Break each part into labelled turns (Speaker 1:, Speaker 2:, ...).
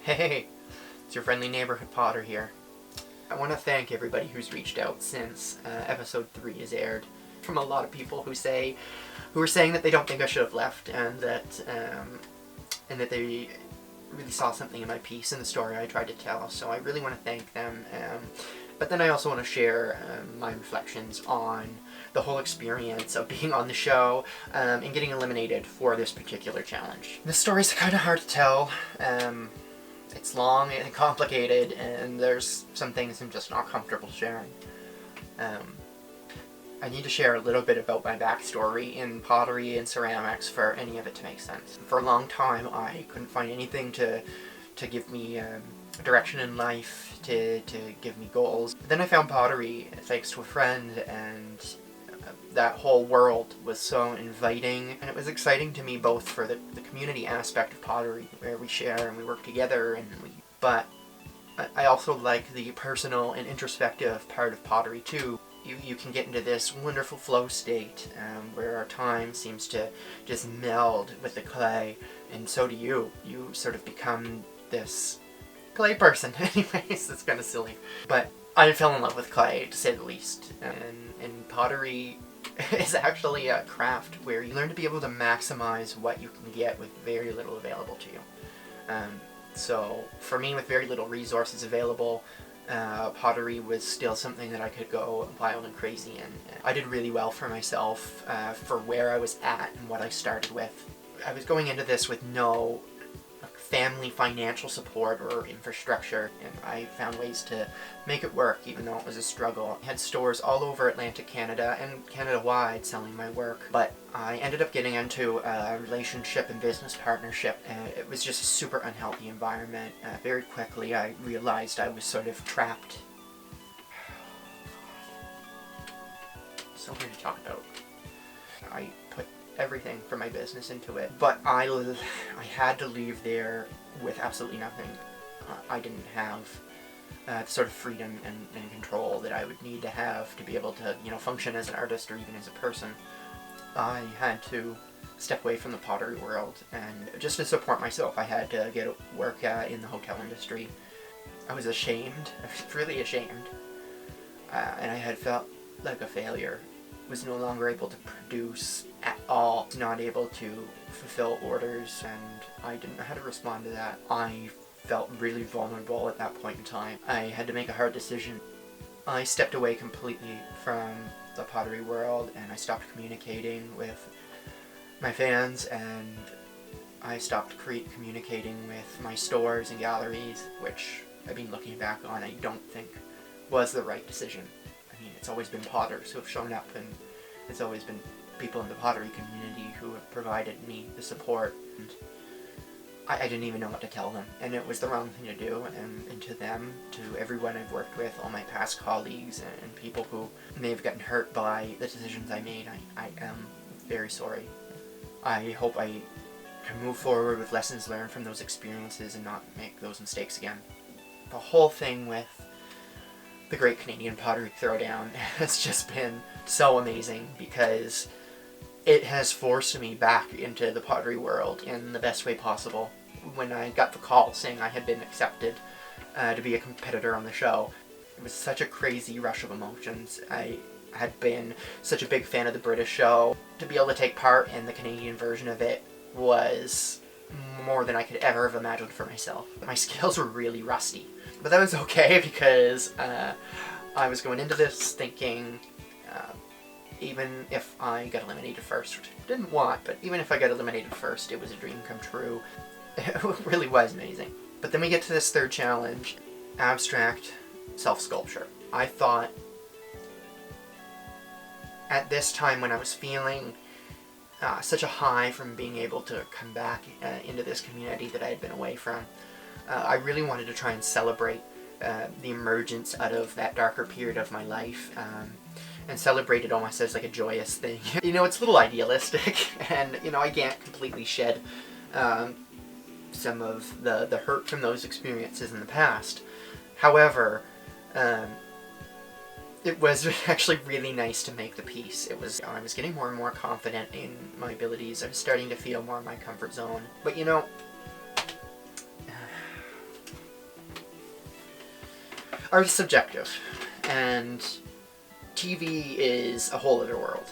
Speaker 1: Hey, it's your friendly neighborhood Potter here. I want to thank everybody who's reached out since episode 3 is aired. From a lot of people who are saying that they don't think I should have left, and that they really saw something in my piece in the story I tried to tell. So I really want to thank them. But then I also want to share my reflections on the whole experience of being on the show and getting eliminated for this particular challenge. This story's kind of hard to tell. It's long and complicated, and there's some things I'm just not comfortable sharing. I need to share a little bit about my backstory in pottery and ceramics for any of it to make sense. For a long time, I couldn't find anything to give me direction in life, to give me goals. But then I found pottery thanks to a friend, and that whole world was so inviting, and it was exciting to me both for the community aspect of pottery, where we share and we work together, but I also like the personal and introspective part of pottery too. You can get into this wonderful flow state where our time seems to just meld with the clay, and so do you. You sort of become this clay person. Anyways, it's kind of silly. But I fell in love with clay, to say the least. And pottery is actually a craft where you learn to be able to maximize what you can get with very little available to you. So for me, with very little resources available, pottery was still something that I could go wild and crazy in. I did really well for myself for where I was at and what I started with. I was going into this with no family financial support or infrastructure, and I found ways to make it work even though it was a struggle. I had stores all over Atlantic Canada and Canada-wide selling my work, but I ended up getting into a relationship and business partnership, and it was just a super unhealthy environment. Very quickly I realized I was sort of trapped. So weird to talk about. I put everything from my business into it, but I had to leave there with absolutely nothing. I didn't have the sort of freedom and control that I would need to have to be able to, function as an artist or even as a person. I had to step away from the pottery world, and just to support myself, I had to get work in the hotel industry. I was ashamed. I was really ashamed, and I had felt like a failure. Was no longer able to produce at all, not able to fulfill orders, and I didn't know how to respond to that. I felt really vulnerable at that point in time. I had to make a hard decision. I stepped away completely from the pottery world, and I stopped communicating with my fans, and I stopped communicating with my stores and galleries, which I've been looking back on, I don't think was the right decision. I mean, it's always been potters who have shown up, and it's always been people in the pottery community who have provided me the support. And I didn't even know what to tell them, and it was the wrong thing to do. And to them, to everyone I've worked with, all my past colleagues and people who may have gotten hurt by the decisions I made, I am very sorry. I hope I can move forward with lessons learned from those experiences and not make those mistakes again. The whole thing with the Great Canadian Pottery Throwdown has just been so amazing, because it has forced me back into the pottery world in the best way possible. When I got the call saying I had been accepted to be a competitor on the show, it was such a crazy rush of emotions. I had been such a big fan of the British show. To be able to take part in the Canadian version of it was more than I could ever have imagined for myself. My skills were really rusty, but that was okay, because I was going into this thinking even if I got eliminated first, which I didn't want, but even if I got eliminated first, it was a dream come true. It really was amazing. But then we get to this third challenge, abstract self-sculpture. I thought at this time, when I was feeling such a high from being able to come back into this community that I had been away from, I really wanted to try and celebrate the emergence out of that darker period of my life, and celebrate it almost as like a joyous thing. It's a little idealistic, and I can't completely shed some of the hurt from those experiences in the past. However, it was actually really nice to make the piece. I was getting more and more confident in my abilities. I was starting to feel more in my comfort zone. But you know, art is subjective, and TV is a whole other world.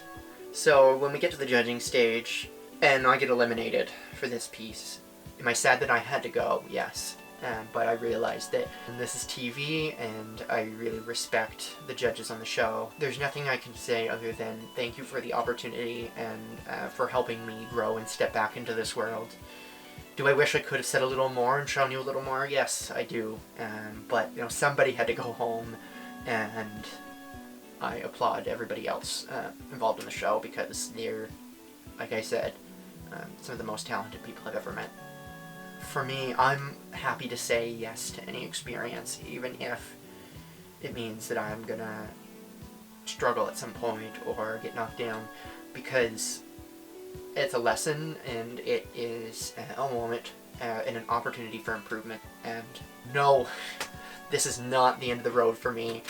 Speaker 1: So when we get to the judging stage, and I get eliminated for this piece, am I sad that I had to go? Yes. But I realized that this is TV, and I really respect the judges on the show. There's nothing I can say other than thank you for the opportunity and for helping me grow and step back into this world. Do I wish I could have said a little more and shown you a little more? Yes, I do. But you know, somebody had to go home, and I applaud everybody else involved in the show, because they're, like I said, some of the most talented people I've ever met. For me, I'm happy to say yes to any experience, even if it means that I'm gonna struggle at some point or get knocked down, because it's a lesson, and it is a moment and an opportunity for improvement. And no, this is not the end of the road for me.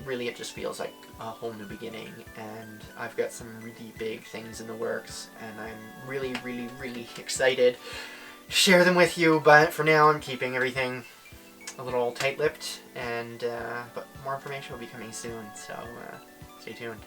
Speaker 1: Really, it just feels like a whole new beginning, and I've got some really big things in the works, and I'm really, really, really excited to share them with you. But for now, I'm keeping everything a little tight-lipped, and but more information will be coming soon, so stay tuned.